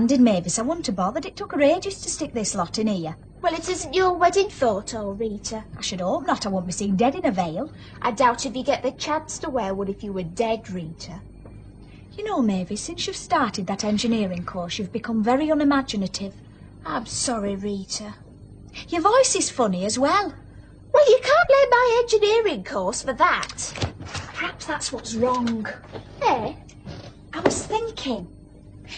understanding, Mavis. I wouldn't have bothered. It took her ages to stick this lot in here. Well, it isn't your wedding photo, Rita. I should hope not. I won't be seen dead in a veil. I doubt if you get the chance to wear one if you were dead, Rita. You know, Mavis, since you've started that engineering course, you've become very unimaginative. I'm sorry, Rita. Your voice is funny as well. Well, you can't blame my engineering course for that. Perhaps that's what's wrong. Eh? I was thinking,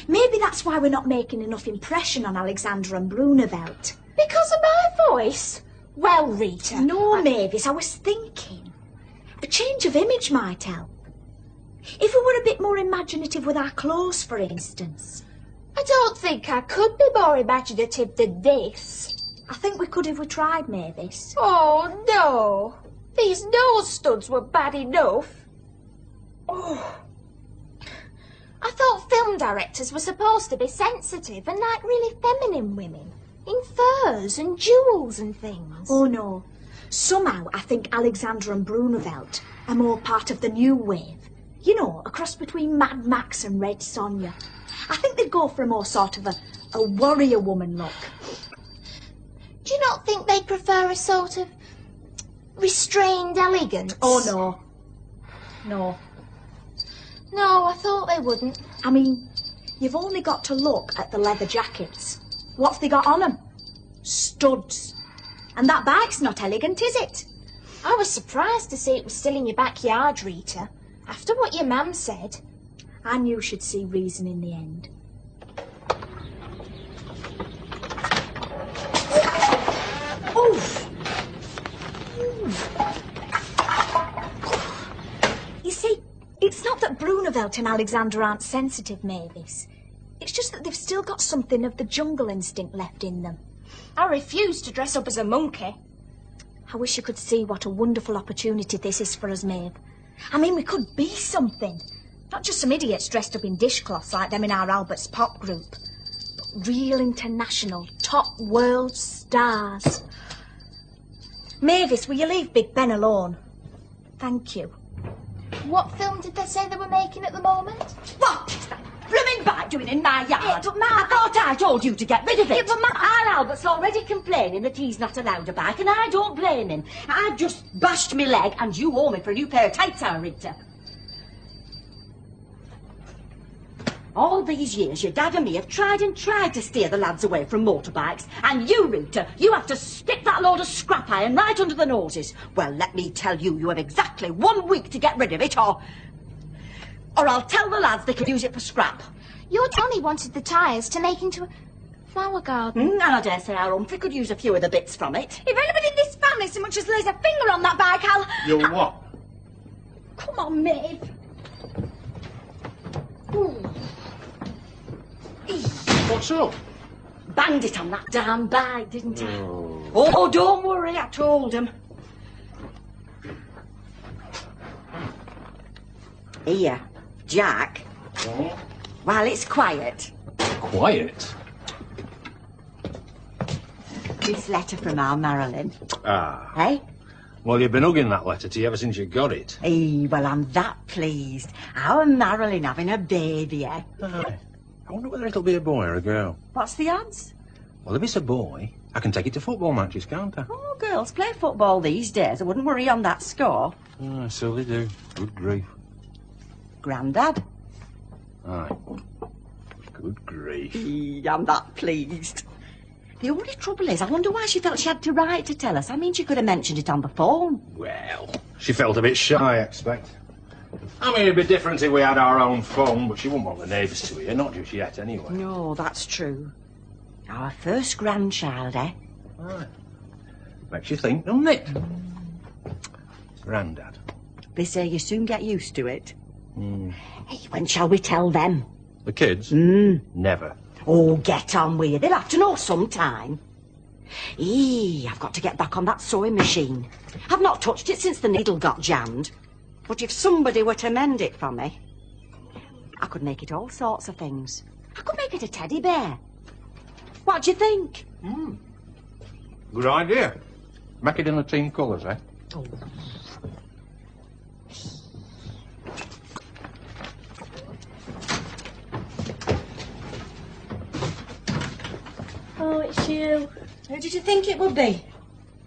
maybe that's why we're not making enough impression on Alexandra and Brunevelt. Because of my voice? Well, Rita... No, Mavis, I was thinking. A change of image might help. If we were a bit more imaginative with our clothes, for instance. I don't think I could be more imaginative than this. I think we could if we tried, Mavis. Oh, no. These nose studs were bad enough. Oh. I thought film directors were supposed to be sensitive and like really feminine women. In furs and jewels and things. Oh, no. Somehow I think Alexandra and Brunevelt are more part of the new wave. You know, a cross between Mad Max and Red Sonja. I think they'd go for a more sort of a warrior woman look. Do you not think they'd prefer a sort of restrained elegance? Oh, no. No. No, I thought they wouldn't. I mean, you've only got to look at the leather jackets. What's they got on them? Studs. And that bike's not elegant, is it? I was surprised to see it was still in your backyard, Rita, after what your mum said. I knew she'd see reason in the end. Oof! You see, it's not that Brunevelt and Alexander aren't sensitive, Mavis. It's just that they've still got something of the jungle instinct left in them. I refuse to dress up as a monkey. I wish you could see what a wonderful opportunity this is for us, Maeve. I mean, we could be something. Not just some idiots dressed up in dishcloths like them in our Albert's pop group. But real international, top world stars. Mavis, will you leave Big Ben alone? Thank you. What film did they say they were making at the moment? What is that blooming bike doing in my yard? But Ma, I thought I told you to get rid of it. Yeah, but Ma... Our Albert's already complaining that he's not allowed a bike, and I don't blame him. I've just bashed my leg, and you owe me for a new pair of tights, Rita. All these years, your dad and me have tried to steer the lads away from motorbikes. And you, Rita, you have to stick that load of scrap iron right under the noses. Well, let me tell you, you have exactly 1 week to get rid of it, or I'll tell the lads they can use it for scrap. Your Johnny wanted the tyres to make into a flower garden. And I dare say our Humphrey could use a few of the bits from it. If anybody in this family so much as lays a finger on that bike, I'll... You'll what? Come on, Maeve. What's up? Banged it on that damn bike, didn't I? Oh, don't worry, I told him. Here, Jack. Oh. While it's quiet, Quiet? this letter from our Marilyn. Ah. Hey? Well, you've been hugging that letter to you ever since you got it. Hey, well, I'm that pleased. Our Marilyn having a baby, eh? Aye. I wonder whether it'll be a boy or a girl. What's the odds? Well, if it's a boy, I can take it to football matches, can't I? Oh, girls play football these days. I wouldn't worry on that score. Ah, so they do. Good grief. Grandad? Aye. Good grief. Hey, I'm that pleased. The only trouble is, I wonder why she felt she had to write to tell us. I mean, she could have mentioned it on the phone. Well, she felt a bit shy, I expect. I mean, it'd be different if we had our own phone, but she wouldn't want the neighbours to hear, not just yet, anyway. No, that's true. Our first grandchild, eh? Aye. Makes you think, doesn't it? Grandad. They say you soon get used to it. Mm. Hey, when shall we tell them? The kids? Never. Oh, get on with you. They'll have to know sometime. I've got to get back on that sewing machine. I've not touched it since the needle got jammed. But if somebody were to mend it for me, I could make it all sorts of things. I could make it a teddy bear. What do you think? Good idea. Make it in the team colours, eh? Oh. Oh, it's you. Who did you think it would be?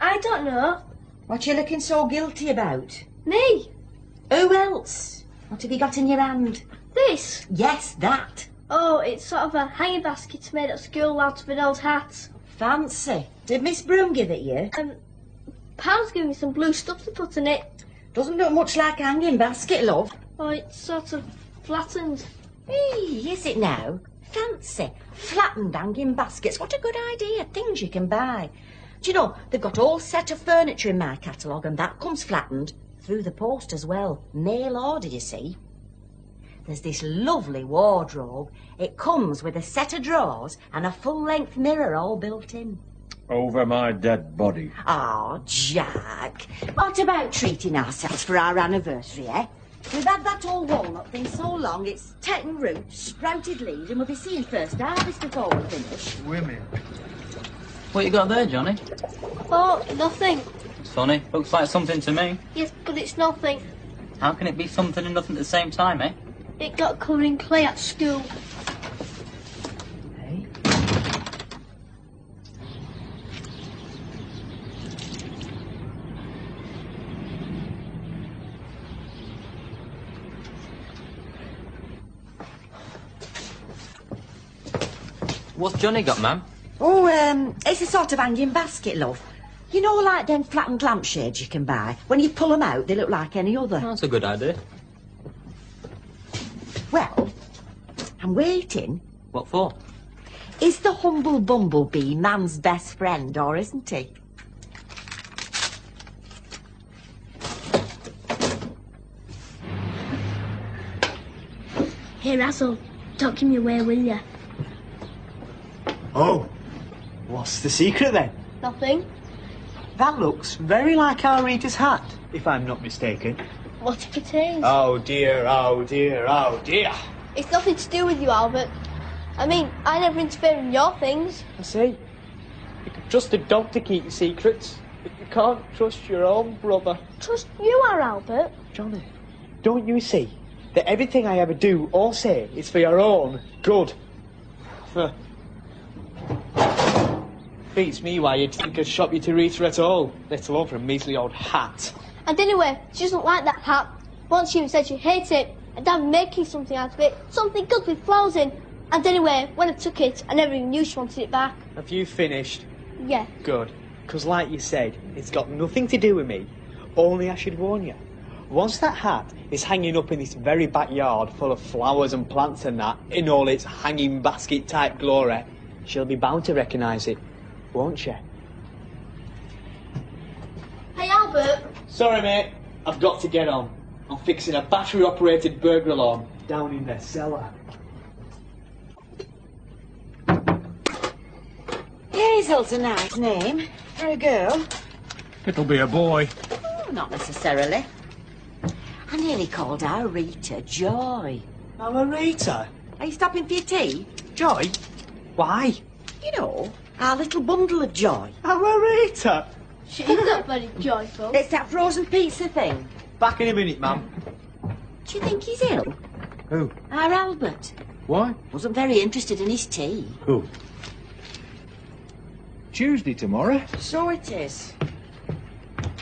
I don't know. What you looking so guilty about? Me? Who else? What have you got in your hand? This? Yes, that. Oh, it's sort of a hanging basket made at school out of an old hat. Fancy. Did Miss Broom give it you? Pam's giving me some blue stuff to put in it. Doesn't look much like a hanging basket, love. Oh, it's sort of flattened. Hey, is it now? Fancy. Flattened hanging baskets. What a good idea. Things you can buy. Do you know, they've got all set of furniture in my catalogue and that comes flattened through the post as well. Mail order, you see. There's this lovely wardrobe. It comes with a set of drawers and a full-length mirror all built in. Over my dead body. Oh, Jack. What about treating ourselves for our anniversary, eh? We've had that old walnut thing so long, it's taken root, sprouted leaves, and we'll be seeing first harvest before we finish. Women. What you got there, Johnny? Oh, nothing. It's funny. Looks like something to me. Yes, but it's nothing. How can it be something and nothing at the same time, eh? It got covered in clay at school. Hey? What's Johnny got, ma'am? Oh, it's a sort of hanging basket, love. You know, like them flattened lampshades you can buy. When you pull them out, they look like any other. That's a good idea. Well, I'm waiting. What for? Is the humble bumblebee man's best friend, or isn't he? Here, Hazel, don't give me away, will ya? Oh, what's the secret then? Nothing. That looks very like our Rita's hat, if I'm not mistaken. What if it is? Oh dear, oh dear, oh dear. It's nothing to do with you, Albert. I mean, I never interfere in your things. I see. You can trust a dog to keep your secrets, but you can't trust your own brother. Trust you are, Albert. Johnny, don't you see that everything I ever do or say is for your own good? Beats me why you'd think I'd shop you to Rita at all, let alone for a measly old hat. And anyway, she doesn't like that hat. Once she said she hates it, and Dad making something out of it, something good with flowers in. And anyway, when I took it, I never even knew she wanted it back. Have you finished? Yeah. Good. Because like you said, it's got nothing to do with me. Only I should warn you. Once that hat is hanging up in this very backyard full of flowers and plants and that, in all its hanging basket type glory, she'll be bound to recognise it, won't she? Hey, Albert. Sorry, mate. I've got to get on. I'm fixing a battery-operated burglar alarm down in their cellar. Hazel's a nice name for a girl. It'll be a boy. Oh, not necessarily. I nearly called our Rita Joy. Our Rita? Are you stopping for your tea? Joy? Why? You know, our little bundle of joy. Our Rita? She is not very joyful. It's that frozen pizza thing. Back in a minute, ma'am. Do you think he's ill? Who? Our Albert. Why? Wasn't very interested in his tea. Who? Tuesday tomorrow. So it is.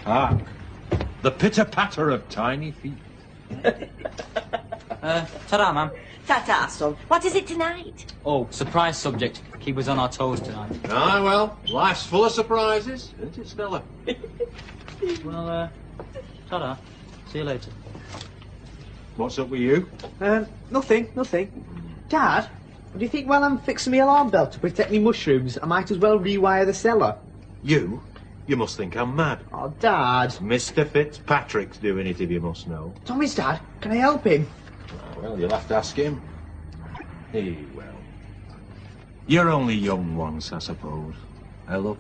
Ah, the pitter-patter of tiny feet. Ta-da, ma'am. Ta-ta, son. What is it tonight? Oh, surprise subject. Keep us on our toes tonight. Ah, well, life's full of surprises, isn't it, Stella? Well, ta-da. See you later. What's up with you? Nothing. Dad, do you think while I'm fixing my alarm bell to protect me mushrooms, I might as well rewire the cellar? You? You must think I'm mad. Oh, Dad. Mr. Fitzpatrick's doing it, if you must know. Tommy's dad. Can I help him? Well, you'll have to ask him. He will. You're only young once, I suppose. Hello?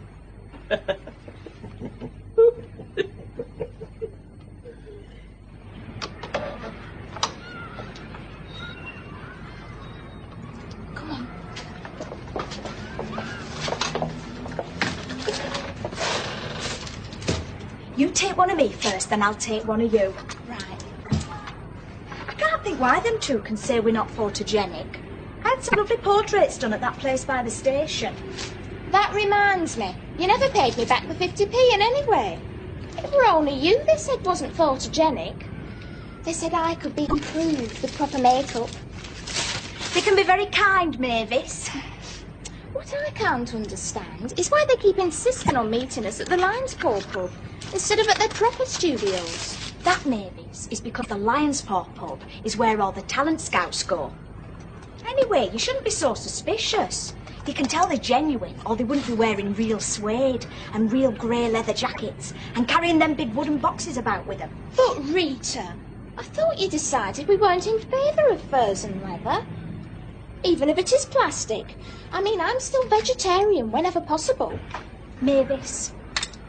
You take one of me first, then I'll take one of you. Right. I can't think why them two can say we're not photogenic. I had some lovely portraits done at that place by the station. That reminds me, you never paid me back the 50p in any way. It were only you they said wasn't photogenic. They said I could be improved with proper makeup. They can be very kind, Mavis. What I can't understand is why they keep insisting on meeting us at the Lions Paw pub instead of at their proper studios. That, Mavis, is because the Lions Paw pub is where all the talent scouts go. Anyway, you shouldn't be so suspicious. You can tell they're genuine, or they wouldn't be wearing real suede and real grey leather jackets and carrying them big wooden boxes about with them. But Rita, I thought you decided we weren't in favour of furs and leather. Even if it is plastic. I mean, I'm still vegetarian whenever possible. Mavis,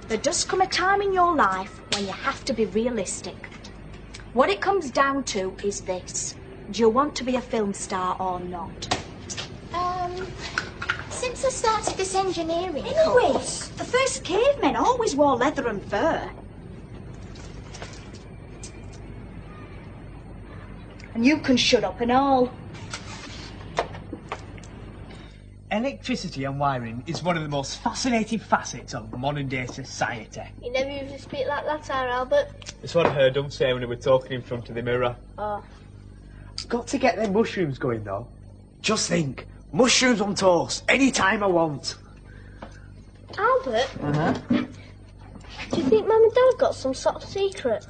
there does come a time in your life when you have to be realistic. What it comes down to is this. Do you want to be a film star or not? Since I started this engineering Anyway, course... the first cavemen always wore leather and fur. And you can shut up and all. Electricity and wiring is one of the most fascinating facets of modern day society. You never usually speak like that, Albert. That's what I heard Dom say when they were talking in front of the mirror. Oh. Got to get them mushrooms going though. Just think, mushrooms on toast, any time I want. Albert? Uh-huh. Do you think Mum and Dad got some sort of secret?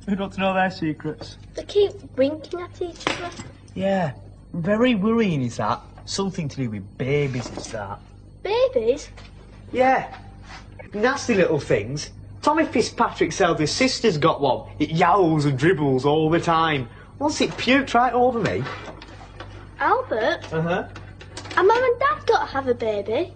Who'd want to know their secrets? They keep winking at each other. Yeah, very worrying is that. Something to do with babies is that. Babies? Yeah, nasty little things. Tommy Fitzpatrick's eldest sister's got one. It yowls and dribbles all the time. Once it puked right over me. Albert? Uh-huh. And Mum and Dad got to have a baby?